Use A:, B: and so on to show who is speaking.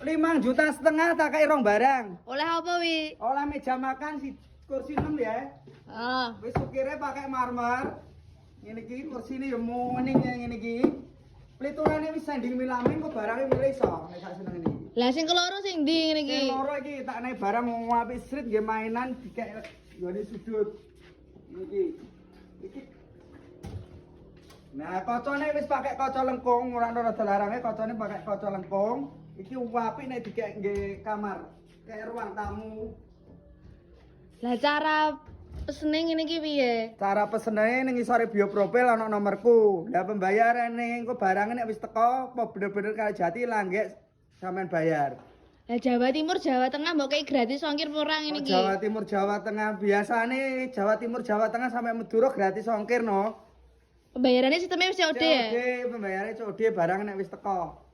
A: 5,5 juta tak kei rong barang.
B: Oleh apa wi?
A: Oleh meja makan si kursi 6 ya. Wis ukire pakai marmer. Ngene iki kursine ya muni ngene iki. Pliturane wis sanding milamin kok barange milih iso nek sak seneng iki.
B: Lah sing keloro sing ndi ngene iki?
A: Sing loro iki tak naik barang mau apik street nggih mainan dikek nggone sudut. Iki. Iki. Nah, kocone wis pakai kaca lengkung, ora ana dalarange kocone pakai kaca lengkung. Iki apik nek dikek nggih kamar, kayak ruang tamu.
B: Lah cara pesene ngene iki piye?
A: Cara pesene ning isore Bioprofil ana nomorku. Lah pembayarane engko barange nek wis teko apa bener-bener kali jati langgek sampean bayar.
B: Lah Jawa Timur, Jawa Tengah mbok kei gratis ongkir murah ngene iki.
A: Jawa Timur, Jawa Tengah biasane Jawa Timur, Jawa Tengah sampai Madura gratis ongkir no.
B: Pembayarannya sistemnya wis COD ya?
A: COD, pembayarannya COD barang nek wis teko.